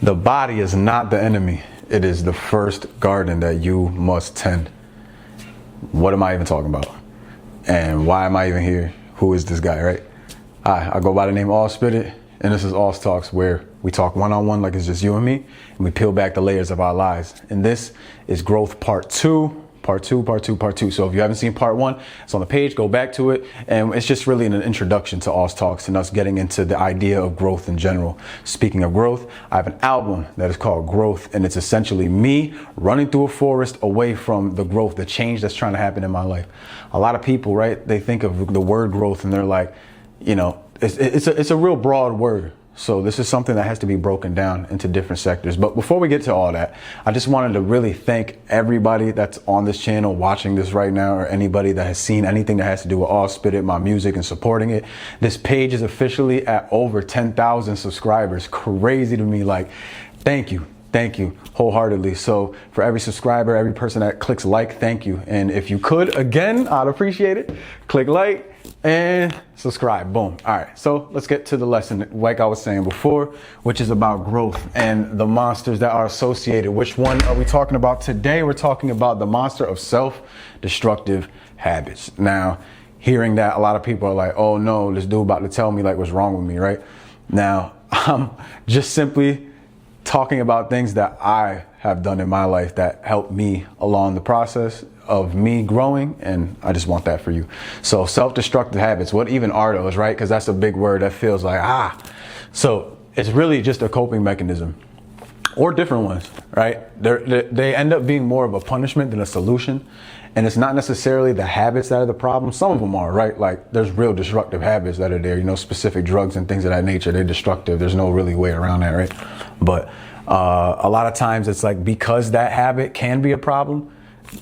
The body is not the enemy. It is the first garden that you must tend. What am I even talking about? And why am I even here? Who is this guy, right? Hi, I go by the name AusTalks, and this is AusTalks, where we talk one-on-one like it's just you and me, and we peel back the layers of our lives. And this is growth part two. So if you haven't seen part one, it's on the page, go back to it. And it's just really an introduction to AusTalks and us getting into the idea of growth in general. Speaking of growth, I have an album that is called Growth, and it's essentially me running through a forest away from the growth, the change that's trying to happen in my life. A lot of people, right, they think of the word growth and they're like, you know, it's a real broad word. So this is something that has to be broken down into different sectors. But before we get to all that, I just wanted to really thank everybody that's on this channel watching this right now, or anybody that has seen anything that has to do with AusTalks, my music, and supporting it. This page is officially at over 10,000 subscribers. Crazy to me. Like, thank you wholeheartedly. So for every subscriber, every person that clicks like, thank you. And if you could, again, I'd appreciate it. Click like and subscribe. Boom. All right, so let's get to the lesson, like I was saying before, which is about growth and the monsters that are associated. Which one are we talking about today? We're talking about the monster of self-destructive habits. Now, hearing that, a lot of people are like, oh no, this dude about to tell me like what's wrong with me, right? Now, I'm just simply talking about things that I have done in my life that helped me along the process of me growing, and I just want that for you. So self-destructive habits, what even are those, right? Because that's a big word that feels like, So it's really just a coping mechanism, or different ones, right? They end up being more of a punishment than a solution. And it's not necessarily the habits that are the problem. Some of them are, right? Like there's real destructive habits that are there, you know, specific drugs and things of that nature. They're destructive. There's no really way around that, right? But a lot of times it's like, because that habit can be a problem,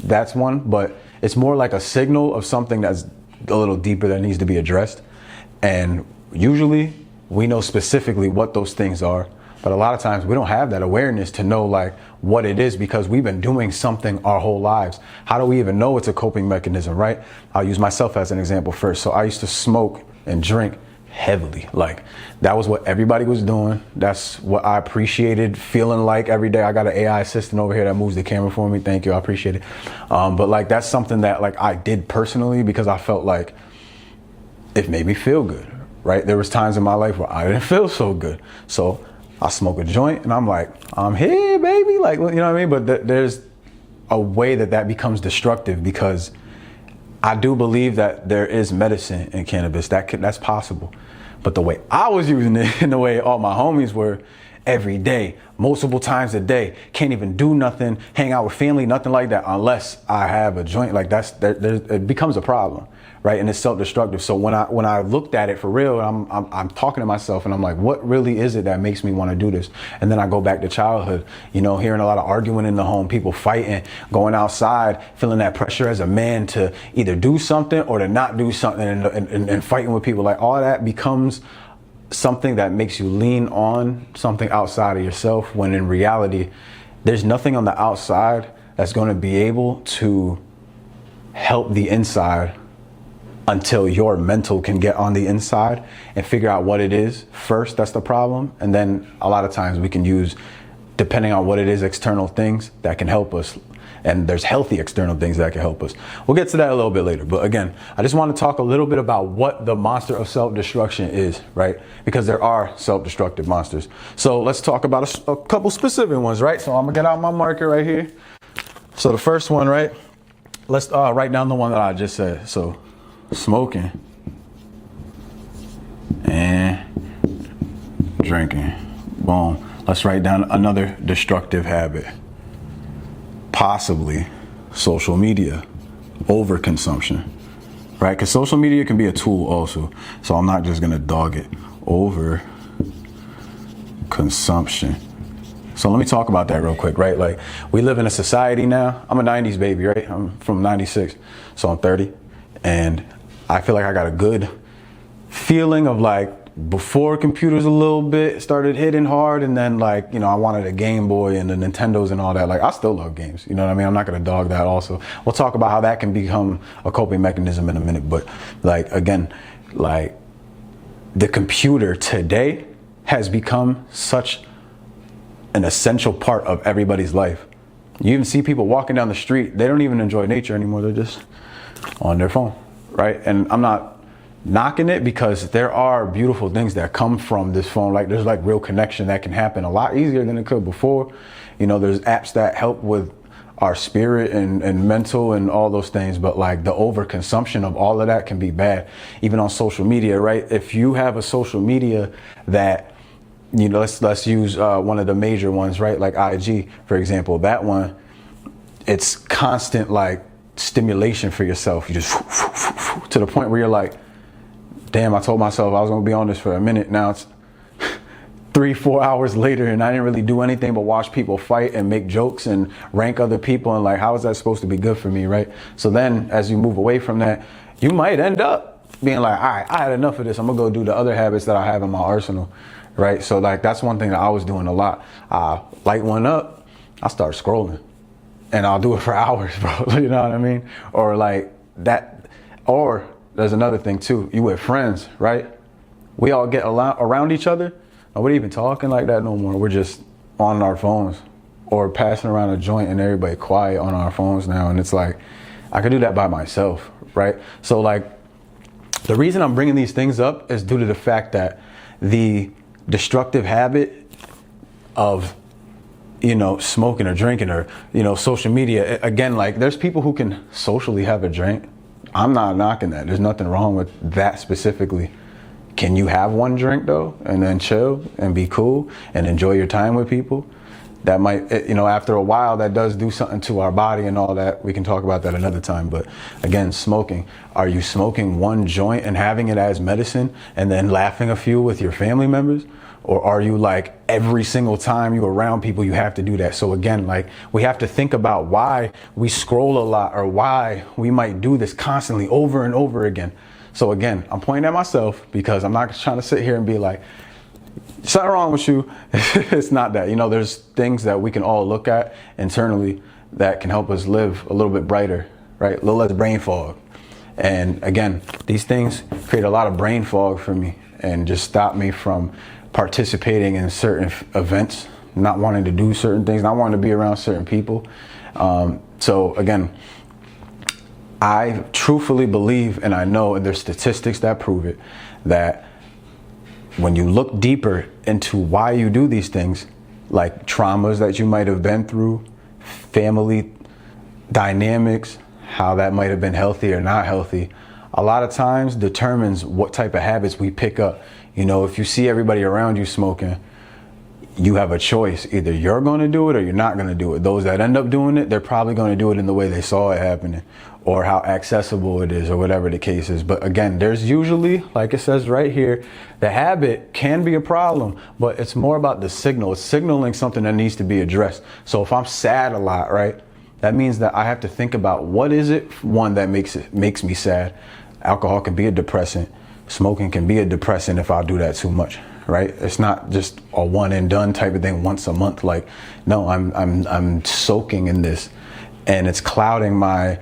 that's one, but it's more like a signal of something that's a little deeper that needs to be addressed. And usually we know specifically what those things are, but a lot of times we don't have that awareness to know like what it is, because we've been doing something our whole lives. How do we even know it's a coping mechanism, right? I'll use myself as an example first. So I used to smoke and drink heavily. Like that was what everybody was doing. That's what I appreciated feeling like every day. I got an AI assistant over here that moves the camera for me. Thank you. I appreciate it. But like, that's something that like I did personally because I felt like it made me feel good, right? There was times in my life where I didn't feel so good. So I smoke a joint and I'm like, I'm here, baby. Like, you know what I mean? But there's a way that becomes destructive, because I do believe that there is medicine in cannabis. That's possible. But the way I was using it and the way all my homies were, every day, multiple times a day, can't even do nothing, hang out with family, nothing like that, unless I have a joint. Like it becomes a problem, right? And it's self-destructive. So when I looked at it for real, I'm talking to myself and I'm like, what really is it that makes me want to do this? And then I go back to childhood, you know, hearing a lot of arguing in the home, people fighting, going outside, feeling that pressure as a man to either do something or to not do something, and fighting with people. Like all that becomes something that makes you lean on something outside of yourself, when in reality, there's nothing on the outside that's going to be able to help the inside until your mental can get on the inside and figure out what it is first. That's the problem. And then a lot of times we can use, depending on what it is, external things that can help us. And there's healthy external things that can help us. We'll get to that a little bit later. But again, I just want to talk a little bit about what the monster of self-destruction is, right? Because there are self-destructive monsters. So let's talk about a couple specific ones, right? So I'm gonna get out my marker right here. So the first one, right? Let's write down the one that I just said. So smoking and drinking. Boom. Let's write down another destructive habit. Possibly social media, overconsumption, right? Because social media can be a tool also. So I'm not just gonna dog it. Overconsumption. So let me talk about that real quick, right? Like we live in a society now. I'm a 90s baby, right? I'm from 96, so I'm 30. And I feel like I got a good feeling of like, before computers a little bit started hitting hard, and then like, you know, I wanted a Game Boy and the Nintendos and all that. Like I still love games, you know what I mean? I'm not gonna dog that also. We'll talk about how that can become a coping mechanism in a minute. But like, again, like the computer today has become such an essential part of everybody's life. You even see people walking down the street, they don't even enjoy nature anymore. They're just on their phone, right? And I'm not knocking it, because there are beautiful things that come from this phone. Like there's like real connection that can happen a lot easier than it could before. You know, there's apps that help with our spirit and mental and all those things, but like the overconsumption of all of that can be bad. Even on social media, right? If you have a social media that, you know, let's use one of the major ones, right? Like IG, for example. That one, it's constant like stimulation for yourself. You just to the point where you're like, damn, I told myself I was gonna be on this for a minute. Now it's 3-4 hours later and I didn't really do anything but watch people fight and make jokes and rank other people, and like, how is that supposed to be good for me, right? So then as you move away from that, you might end up being like, all right, I had enough of this. I'm gonna go do the other habits that I have in my arsenal, right? So like, that's one thing that I was doing a lot. Light one up, I start scrolling and I'll do it for hours, bro. You know what I mean? Or like that, or there's another thing too. You with friends, right? We all get around each other. Nobody even talking like that no more. We're just on our phones or passing around a joint and everybody quiet on our phones now. And it's like, I could do that by myself, right? So like, the reason I'm bringing these things up is due to the fact that the destructive habit of, you know, smoking or drinking or, you know, social media, again, like there's people who can socially have a drink. I'm not knocking that. There's nothing wrong with that specifically. Can you have one drink though, and then chill and be cool and enjoy your time with people? That might, you know, after a while, that does do something to our body and all that. We can talk about that another time. But again, smoking. Are you smoking one joint and having it as medicine and then laughing a few with your family members? Or are you like every single time you're around people, you have to do that? So again, like we have to think about why we scroll a lot or why we might do this constantly over and over again. So again, I'm pointing at myself because I'm not trying to sit here and be like, something wrong with you. It's not that. You know, there's things that we can all look at internally that can help us live a little bit brighter, right? A little less brain fog. And again, these things create a lot of brain fog for me and just stop me from participating in certain events, not wanting to do certain things, not wanting to be around certain people. So again, I truthfully believe, and I know, and there's statistics that prove it, that when you look deeper into why you do these things, like traumas that you might have been through, family dynamics, how that might have been healthy or not healthy, a lot of times determines what type of habits we pick up. You know, if you see everybody around you smoking, you have a choice. Either you're going to do it or you're not going to do it. Those that end up doing it, they're probably going to do it in the way they saw it happening or how accessible it is or whatever the case is. But again, there's usually, like it says right here, the habit can be a problem, but it's more about the signal. It's signaling something that needs to be addressed. So if I'm sad a lot, right, that means that I have to think about what is it, one, that makes me sad. Alcohol can be a depressant. Smoking can be a depressant if I do that too much. Right? It's not just a one and done type of thing once a month. Like, no, I'm soaking in this, and it's clouding my,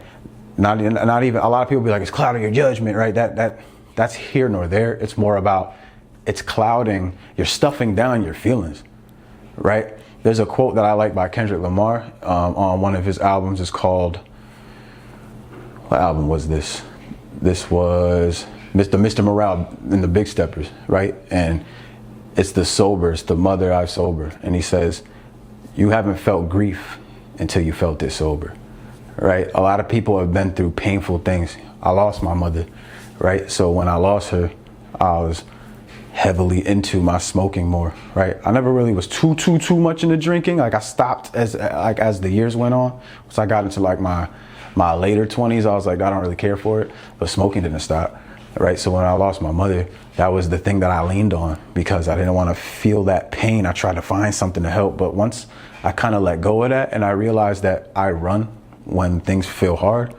not even, a lot of people be like, it's clouding your judgment, right? That's here nor there. It's more about, it's clouding, you're stuffing down your feelings, right? There's a quote that I like by Kendrick Lamar on one of his albums. It's called, what album was this? This was Mr. Morale in the Big Steppers, right? And it's the sober, it's the mother I sober. And he says, you haven't felt grief until you felt it sober, right? A lot of people have been through painful things. I lost my mother, right? So when I lost her, I was heavily into my smoking more, right? I never really was too much into drinking. Like I stopped as the years went on. So I got into like my later 20s, I was like, I don't really care for it, but smoking didn't stop. Right. So when I lost my mother, that was the thing that I leaned on because I didn't want to feel that pain. I tried to find something to help. But once I kind of let go of that and I realized that I run when things feel hard,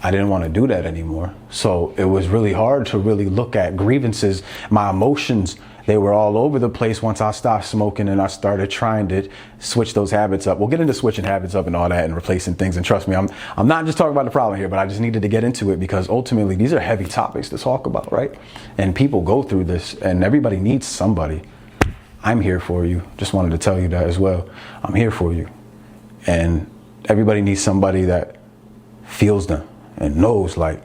I didn't want to do that anymore. So it was really hard to really look at grievances. My emotions, they were all over the place once I stopped smoking and I started trying to switch those habits up. We'll get into switching habits up and all that and replacing things. And trust me, I'm not just talking about the problem here, but I just needed to get into it because ultimately these are heavy topics to talk about, right? And people go through this and everybody needs somebody. I'm here for you. Just wanted to tell you that as well. I'm here for you. And everybody needs somebody that feels them and knows, like,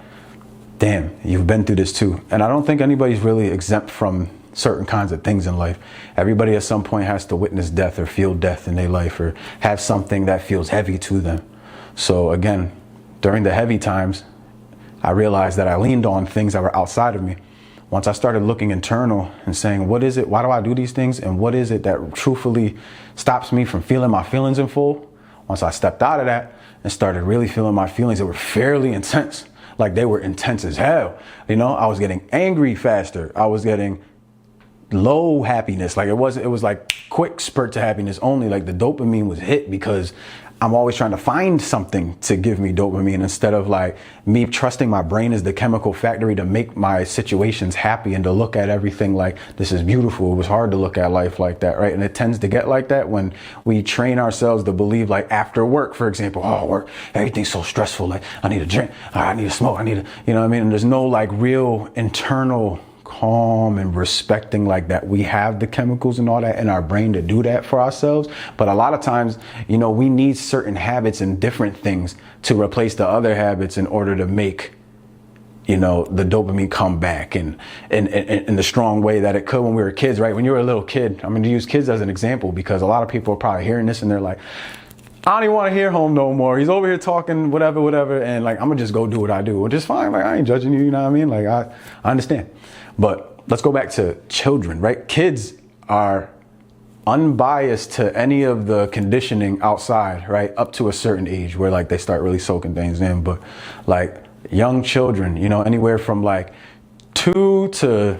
damn, you've been through this too. And I don't think anybody's really exempt from certain kinds of things in life. Everybody at some point has to witness death or feel death in their life or have something that feels heavy to them. So again, during the heavy times, I realized that I leaned on things that were outside of me. Once I started looking internal and saying, what is it? Why do I do these things? And what is it that truthfully stops me from feeling my feelings in full? Once I stepped out of that and started really feeling my feelings that were fairly intense, like they were intense as hell. You know, I was getting angry faster. I was getting low happiness. Like it was like quick spurt to happiness only. Like the dopamine was hit because I'm always trying to find something to give me dopamine instead of like me trusting my brain as the chemical factory to make my situations happy and to look at everything like this is beautiful. It was hard to look at life like that, right? And it tends to get like that when we train ourselves to believe, like after work, for example, oh, work, everything's so stressful. Like I need a drink, I need to smoke, I need to, you know what I mean? And there's no like real internal calm and respecting like that. We have the chemicals and all that in our brain to do that for ourselves. But a lot of times, you know, we need certain habits and different things to replace the other habits in order to make, you know, the dopamine come back in the strong way that it could when we were kids, right? When you were a little kid, I'm going to use kids as an example because a lot of people are probably hearing this and they're like, I don't even want to hear home no more. He's over here talking whatever. And like, I'm going to just go do what I do, which is fine. Like, I ain't judging you. You know what I mean? Like, I understand. But let's go back to children, right? Kids are unbiased to any of the conditioning outside, right? Up to a certain age where like they start really soaking things in. But like young children, you know, anywhere from like 2 to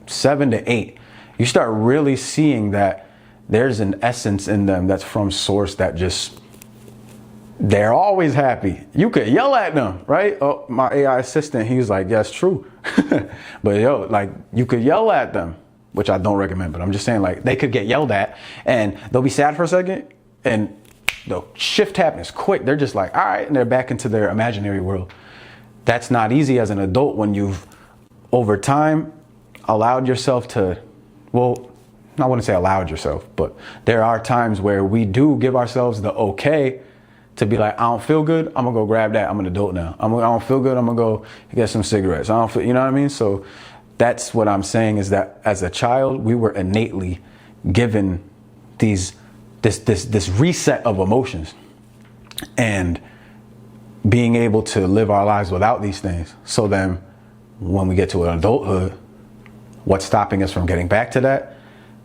7 to 8, you start really seeing that there's an essence in them that's from source that just, they're always happy. You could yell at them, right? Oh, my AI assistant, he was like, yeah, it's true. But yo, like you could yell at them, which I don't recommend, but I'm just saying like they could get yelled at and they'll be sad for a second and they'll shift happiness quick. They're just like, all right. And they're back into their imaginary world. That's not easy as an adult when you've over time allowed yourself to, well, I wouldn't say allowed yourself, but there are times where we do give ourselves the okay to be like, I don't feel good, I'm gonna go grab that. I'm an adult now. I don't feel good, I'm gonna go get some cigarettes. I don't feel, you know what I mean? So that's what I'm saying is that as a child, we were innately given this reset of emotions and being able to live our lives without these things. So then when we get to adulthood, what's stopping us from getting back to that?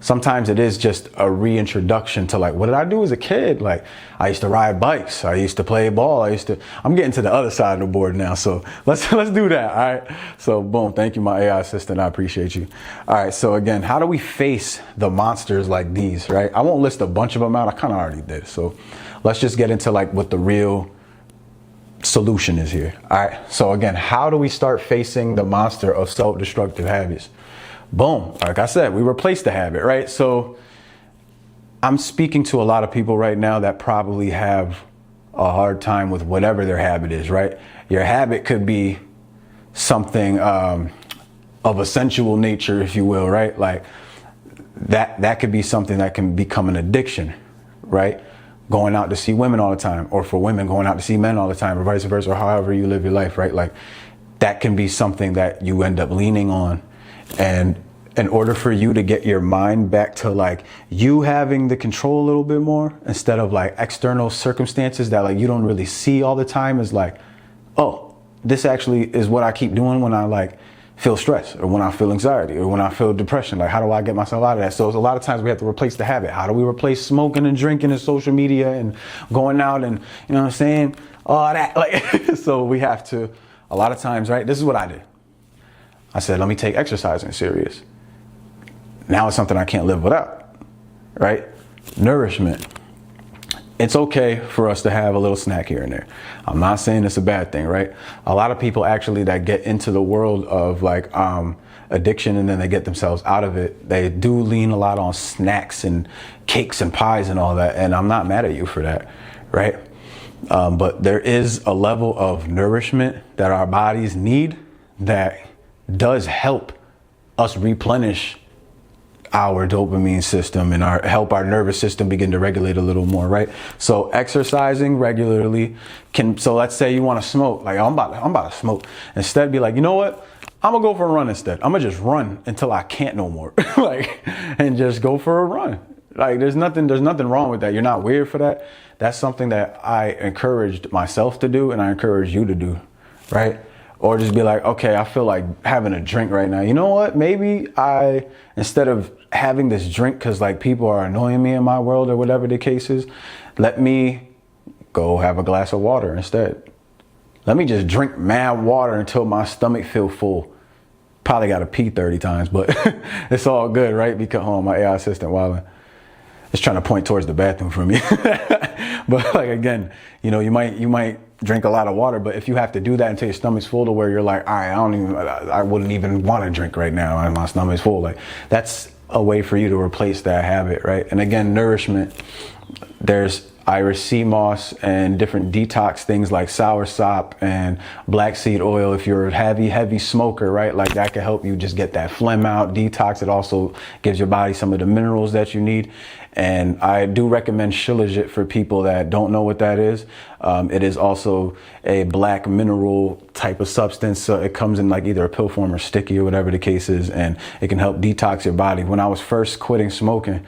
Sometimes it is just a reintroduction to like, what did I do as a kid? Like I used to ride bikes. I used to play ball. I'm getting to the other side of the board now. So let's do that. All right. So boom. Thank you, my AI assistant. I appreciate you. All right. So again, how do we face the monsters like these, right? I won't list a bunch of them out. I kind of already did. So let's just get into like what the real solution is here. All right. So again, how do we start facing the monster of self-destructive habits? Boom. Like I said, we replace the habit, right? So I'm speaking to a lot of people right now that probably have a hard time with whatever their habit is, right? Your habit could be something of a sensual nature, if you will, right? Like that could be something that can become an addiction, right? Going out to see women all the time, or for women going out to see men all the time, or vice versa, or however you live your life, right? Like that can be something that you end up leaning on. And in order for you to get your mind back to like you having the control a little bit more instead of like external circumstances that like you don't really see all the time, is like, oh, this actually is what I keep doing when I like feel stress or when I feel anxiety or when I feel depression. Like, how do I get myself out of that? So a lot of times we have to replace the habit. How do we replace smoking and drinking and social media and going out and, you know what I'm saying? All that. Like, so we have to, a lot of times, right? This is what I did. I said, let me take exercising serious. Now it's something I can't live without, right? Nourishment. It's okay for us to have a little snack here and there. I'm not saying it's a bad thing, right? A lot of people actually that get into the world of like addiction and then they get themselves out of it, they do lean a lot on snacks and cakes and pies and all that. And I'm not mad at you for that, right? But there is a level of nourishment that our bodies need that does help us replenish our dopamine system and help our nervous system begin to regulate a little more, right? So exercising regularly so let's say you want to smoke, like I'm about to smoke. Instead be like, you know what? I'm gonna go for a run instead. I'm gonna just run until I can't no more. And just go for a run. Like there's nothing wrong with that. You're not weird for that. That's something that I encouraged myself to do and I encourage you to do, right? Or just be like, okay, I feel like having a drink right now. You know what? Maybe instead of having this drink because like people are annoying me in my world or whatever the case is, let me go have a glass of water instead. Let me just drink mad water until my stomach feel full. Probably got to pee 30 times, but it's all good, right? Because my AI assistant wilding. It's trying to point towards the bathroom for me. But like, again, you might drink a lot of water, but if you have to do that until your stomach's full to where you're like, all right, I wouldn't even want to drink right now and my stomach's full. Like that's a way for you to replace that habit, right? And again, nourishment, there's Irish sea moss and different detox things like soursop and black seed oil. If you're a heavy smoker, right? Like that can help you just get that phlegm out, detox. It also gives your body some of the minerals that you need. And I do recommend shilajit for people that don't know what that is. It is also a black mineral type of substance. So it comes in like either a pill form or sticky or whatever the case is. And it can help detox your body. When I was first quitting smoking,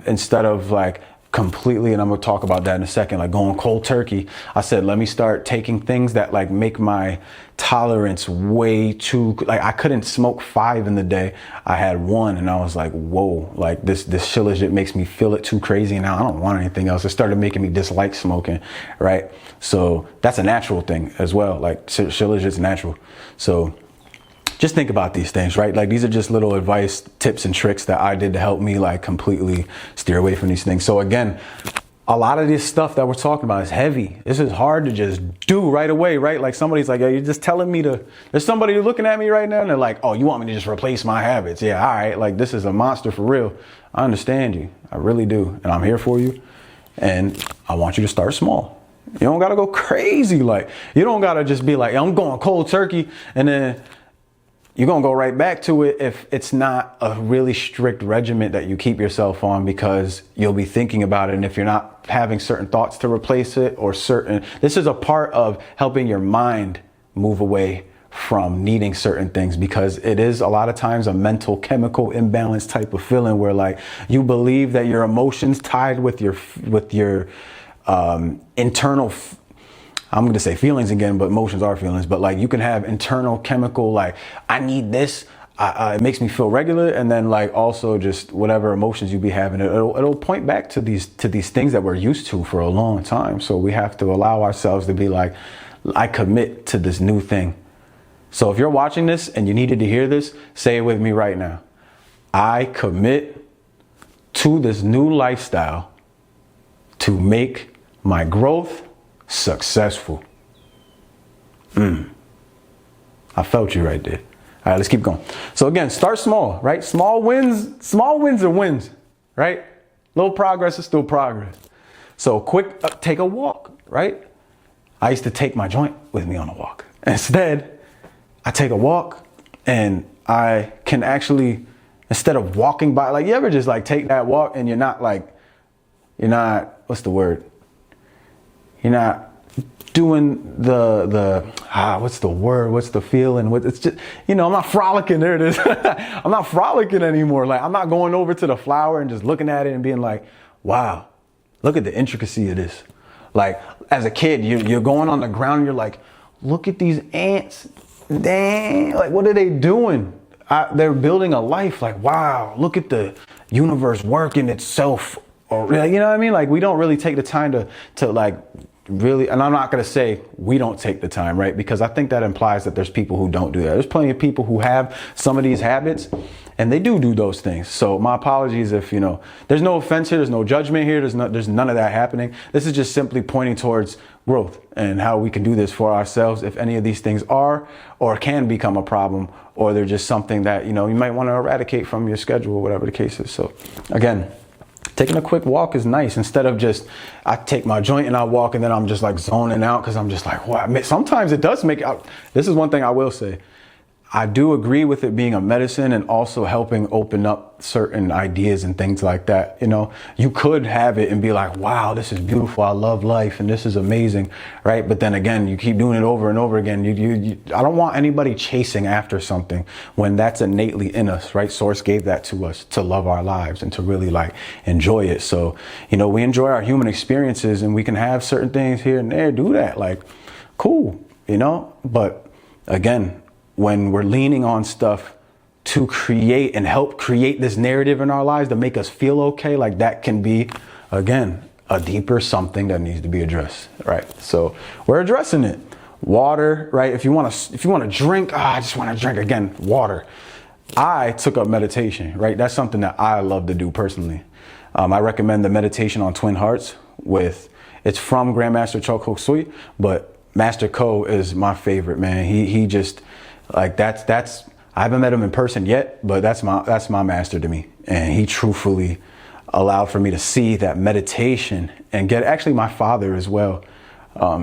instead of like completely, and I'm gonna talk about that in a second, like going cold turkey, I said, let me start taking things that like make my tolerance way too, like I couldn't smoke 5 in the day. I had 1 and I was like, whoa, like this shilajit makes me feel it too crazy. Now I don't want anything else. It started making me dislike smoking, right? So that's a natural thing as well. Like shilajit's natural. So just think about these things, right? Like these are just little advice, tips and tricks that I did to help me like completely steer away from these things. So again, a lot of this stuff that we're talking about is heavy. This is hard to just do right away, right? Like somebody's like, you're just telling me there's somebody looking at me right now and they're like, oh, you want me to just replace my habits? Yeah, all right. Like this is a monster for real. I understand you. I really do. And I'm here for you. And I want you to start small. You don't got to go crazy. Like you don't got to just be like, I'm going cold turkey and then you're going to go right back to it if it's not a really strict regimen that you keep yourself on, because you'll be thinking about it. And if you're not having certain thoughts to replace it this is a part of helping your mind move away from needing certain things, because it is a lot of times a mental chemical imbalance type of feeling where like you believe that your emotions tied with your internal I'm going to say feelings again, but emotions are feelings. But like you can have internal chemical, like I need this. It makes me feel regular. And then like also just whatever emotions you be having, it'll point back to these things that we're used to for a long time. So we have to allow ourselves to be like, I commit to this new thing. So if you're watching this and you needed to hear this, say it with me right now. I commit to this new lifestyle to make my growth successful. I felt you right there. All right, let's keep going. So again, start small, right? Small wins are wins, right? Little progress is still progress. So take a walk, right? I used to take my joint with me on a walk. Instead, I take a walk and I can actually, instead of walking by, like you ever just like take that walk and you're not, what's the word? You're not doing what's the word? What's the feeling? It's just, I'm not frolicking. There it is. I'm not frolicking anymore. Like I'm not going over to the flower and just looking at it and being like, wow, look at the intricacy of this. Like as a kid, you're going on the ground and you're like, look at these ants. Dang, like what are they doing? They're building a life. Like, wow, look at the universe working itself. Or, you know what I mean? Like we don't really take the time to like really, and I'm not going to say we don't take the time, right? Because I think that implies that there's people who don't do that. There's plenty of people who have some of these habits and they do those things. So my apologies if, there's no offense here. There's no judgment here. There's none of that happening. This is just simply pointing towards growth and how we can do this for ourselves. If any of these things are or can become a problem, or they're just something that, you might want to eradicate from your schedule, whatever the case is. So again, taking a quick walk is nice. Instead of just, I take my joint and I walk and then I'm just like zoning out because I'm just like, wow. Sometimes it does make out. This is one thing I will say. I do agree with it being a medicine and also helping open up certain ideas and things like that. You know, you could have it and be like, wow, this is beautiful. I love life and this is amazing. Right. But then again, you keep doing it over and over again. I don't want anybody chasing after something when that's innately in us. Right. Source gave that to us to love our lives and to really like enjoy it. So, you know, we enjoy our human experiences and we can have certain things here and there, do that. Like, cool, you know, but again, when we're leaning on stuff to create and help create this narrative in our lives to make us feel okay, like that can be, again, a deeper something that needs to be addressed, right? So we're addressing it. Water, right? If you want to drink, I just want to drink again, water. I took up meditation, right? That's something that I love to do personally. I recommend the meditation on Twin Hearts it's from Grandmaster Choco Sui, but Master Ko is my favorite, man. He just, like that's I haven't met him in person yet, but that's my master to me. And he truthfully allowed for me to see that meditation and get actually my father as well.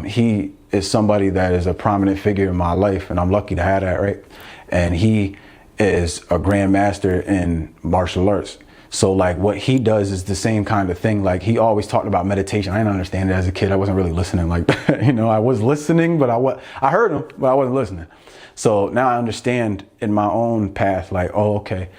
He is somebody that is a prominent figure in my life and I'm lucky to have that, right? And he is a grandmaster in martial arts. So like what he does is the same kind of thing. Like he always talked about meditation. I didn't understand it as a kid. I wasn't really listening like that. You know, I was listening, but I heard him, but I wasn't listening. So now I understand in my own path, like, oh, okay,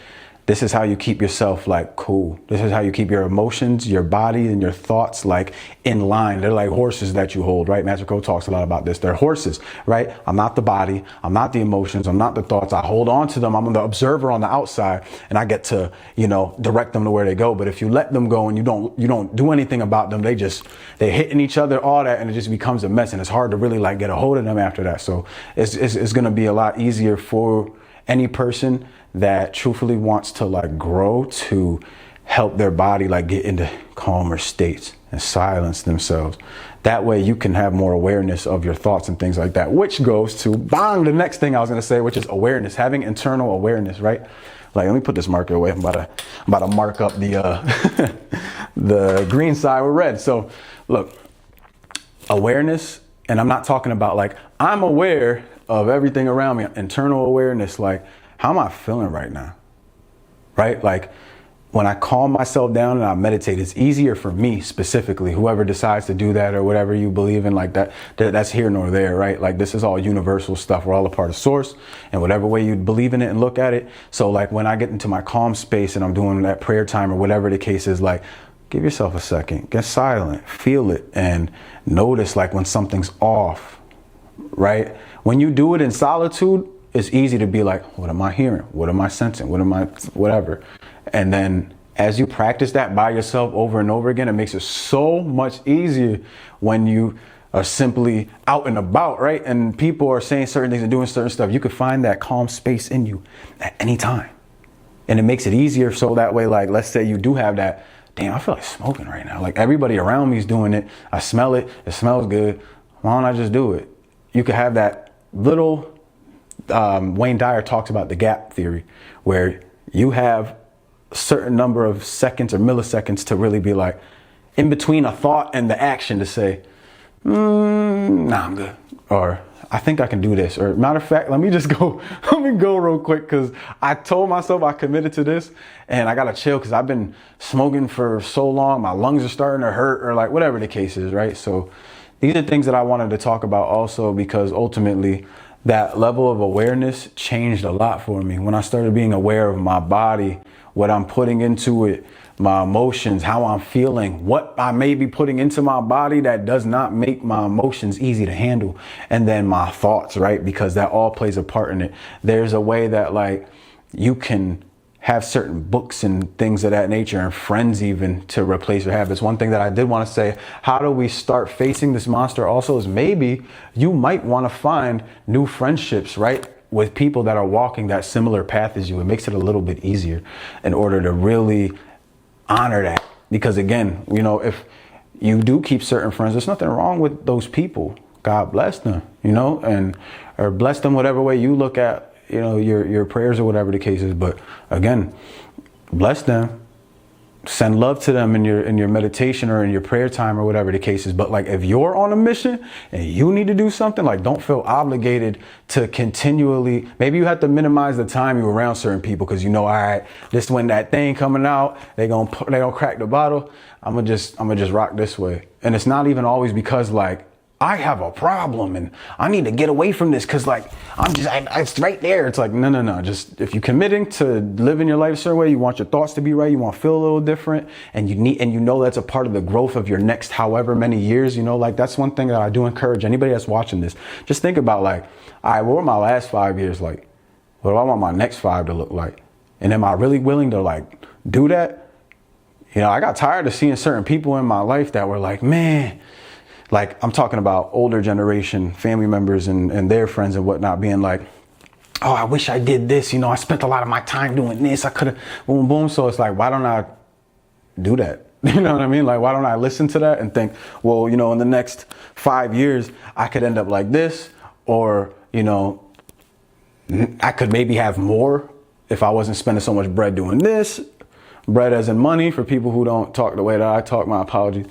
this is how you keep yourself like cool. This is how you keep your emotions, your body and your thoughts like in line. They're like horses that you hold, right? Master Ko talks a lot about this. They're horses, right? I'm not the body. I'm not the emotions. I'm not the thoughts. I hold on to them. I'm the observer on the outside and I get to, you know, direct them to where they go. But if you let them go and you don't do anything about them, they're hitting each other, all that, and it just becomes a mess. And it's hard to really like get a hold of them after that. So it's going to be a lot easier for any person that truthfully wants to like grow to help their body like get into calmer states and silence themselves. That way you can have more awareness of your thoughts and things like that, which goes to the next thing I was going to say, which is awareness, having internal awareness, right? Like, let me put this marker away. I'm about to mark up the the green side with red. So look, awareness, and I'm not talking about like I'm aware of everything around me. Internal awareness, like, how am I feeling right now? Right? Like when I calm myself down and I meditate, it's easier for me specifically, whoever decides to do that or whatever you believe in, like that's here nor there, right? Like this is all universal stuff. We're all a part of source and whatever way you believe in it and look at it. So like when I get into my calm space and I'm doing that prayer time or whatever the case is, like give yourself a second, get silent, feel it and notice like when something's off, right? When you do it in solitude, it's easy to be like, what am I hearing? What am I sensing? Whatever. And then as you practice that by yourself over and over again, it makes it so much easier when you are simply out and about, right? And people are saying certain things and doing certain stuff. You could find that calm space in you at any time. And it makes it easier. So that way, like, let's say you do have that, damn, I feel like smoking right now. Like everybody around me is doing it. I smell it. It smells good. Why don't I just do it? You could have that little, Wayne Dyer talks about the gap theory, where you have a certain number of seconds or milliseconds to really be like in between a thought and the action to say, nah, I'm good. Or I think I can do this. Or matter of fact, let me go real quick. Cause I told myself I committed to this and I got to chill. Cause I've been smoking for so long. My lungs are starting to hurt or like whatever the case is. Right. So these are things that I wanted to talk about also, because ultimately that level of awareness changed a lot for me. When I started being aware of my body, what I'm putting into it, my emotions, how I'm feeling, what I may be putting into my body that does not make my emotions easy to handle. And then my thoughts, right? Because that all plays a part in it. There's a way that like you can have certain books and things of that nature and friends even to replace your habits. One thing that I did want to say, how do we start facing this monster also, is maybe you might want to find new friendships, right? With people that are walking that similar path as you. It makes it a little bit easier in order to really honor that. Because again, you know, if you do keep certain friends, there's nothing wrong with those people. God bless them, you know, or bless them whatever way you look at, you know, your prayers or whatever the case is. But again, bless them, send love to them in your meditation or in your prayer time or whatever the case is. But like, if you're on a mission and you need to do something, like, don't feel obligated to continually, maybe you have to minimize the time you're around certain people, because you know, all right, this when that thing coming out, they gonna crack the bottle. I'm gonna just rock this way. And it's not even always because like I have a problem and I need to get away from this because like it's right there. It's like, no. Just if you're committing to living your life a certain way, you want your thoughts to be right, you want to feel a little different, and you know that's a part of the growth of your next however many years, you know, like that's one thing that I do encourage anybody that's watching this. Just think about like, all right, what were my last 5 years like? What do I want my next 5 to look like? And am I really willing to like do that? You know, I got tired of seeing certain people in my life that were like, man, like I'm talking about older generation family members and their friends and whatnot being like, oh, I wish I did this. You know, I spent a lot of my time doing this. I could have boom, boom. So it's like, why don't I do that? You know what I mean? Like, why don't I listen to that and think, well, you know, in the next 5 years, I could end up like this, or, you know, I could maybe have more if I wasn't spending so much bread doing this. Bread as in money for people who don't talk the way that I talk, my apologies.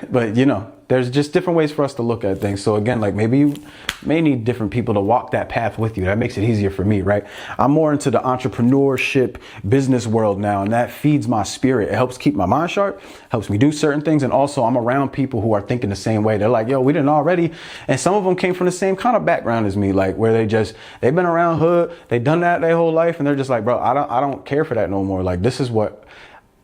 But you know, there's just different ways for us to look at things. So again, like maybe you may need different people to walk that path with you. That makes it easier for me, right? I'm more into the entrepreneurship business world now, and that feeds my spirit. It helps keep my mind sharp, helps me do certain things. And also I'm around people who are thinking the same way. They're like, yo, we didn't already. And some of them came from the same kind of background as me, like where they've been around hood, they've done that their whole life. And they're just like, bro, I don't care for that no more. Like, this is what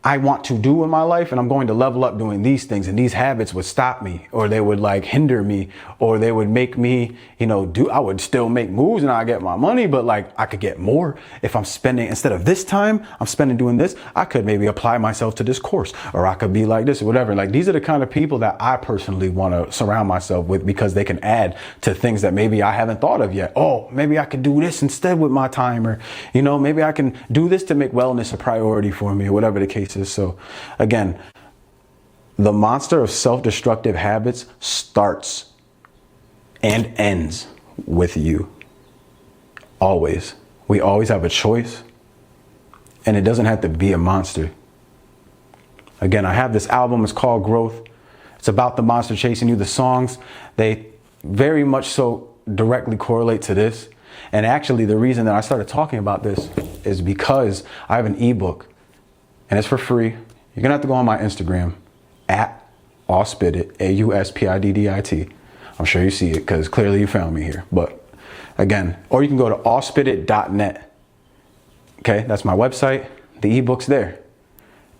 I want to do in my life, and I'm going to level up doing these things, and these habits would stop me, or they would like hinder me, or they would make me, you know, I would still make moves and I get my money, but like I could get more if I'm spending, instead of this time I'm spending doing this, I could maybe apply myself to this course, or I could be like this or whatever. Like, these are the kind of people that I personally want to surround myself with, because they can add to things that maybe I haven't thought of yet. Oh, maybe I could do this instead with my time, or, you know, maybe I can do this to make wellness a priority for me, or whatever the case is. So again, the monster of self-destructive habits starts and ends with you. Always. We always have a choice, and it doesn't have to be a monster. Again, I have this album, it's called Growth. It's about the monster chasing you. The songs, they very much so directly correlate to this. And actually, the reason that I started talking about this is because I have an ebook, and it's for free. You're gonna have to go on my Instagram at AusPiddit, AUSPIDDIT. I'm sure you see it because clearly you found me here. But again, or you can go to auspiddit.net. Okay, that's my website. The ebook's there.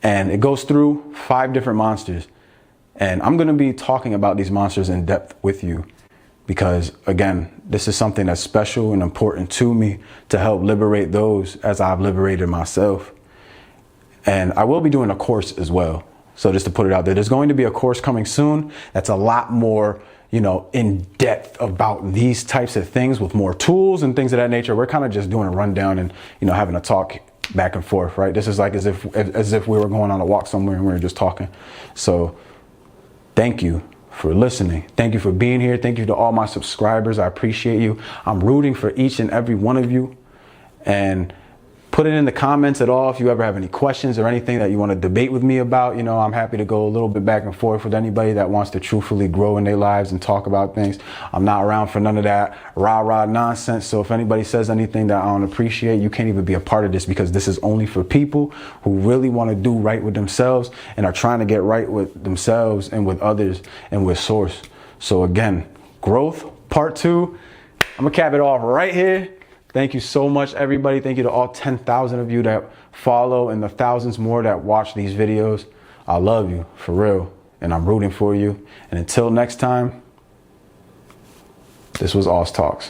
And it goes through 5 different monsters. And I'm gonna be talking about these monsters in depth with you, because again, this is something that's special and important to me to help liberate those as I've liberated myself. And I will be doing a course as well. So just to put it out there, there's going to be a course coming soon that's a lot more, you know, in depth about these types of things, with more tools and things of that nature. We're kind of just doing a rundown and, you know, having a talk back and forth, right? This is like as if we were going on a walk somewhere and we were just talking. So thank you for listening. Thank you for being here. Thank you to all my subscribers. I appreciate you. I'm rooting for each and every one of you. And put it in the comments at all if you ever have any questions or anything that you want to debate with me about. You know, I'm happy to go a little bit back and forth with anybody that wants to truthfully grow in their lives and talk about things. I'm not around for none of that rah-rah nonsense. So if anybody says anything that I don't appreciate, you can't even be a part of this, because this is only for people who really want to do right with themselves and are trying to get right with themselves and with others and with source. So again, growth part 2. I'm gonna cap it off right here. Thank you so much, everybody. Thank you to all 10,000 of you that follow and the thousands more that watch these videos. I love you, for real, and I'm rooting for you. And until next time, this was AusTalks.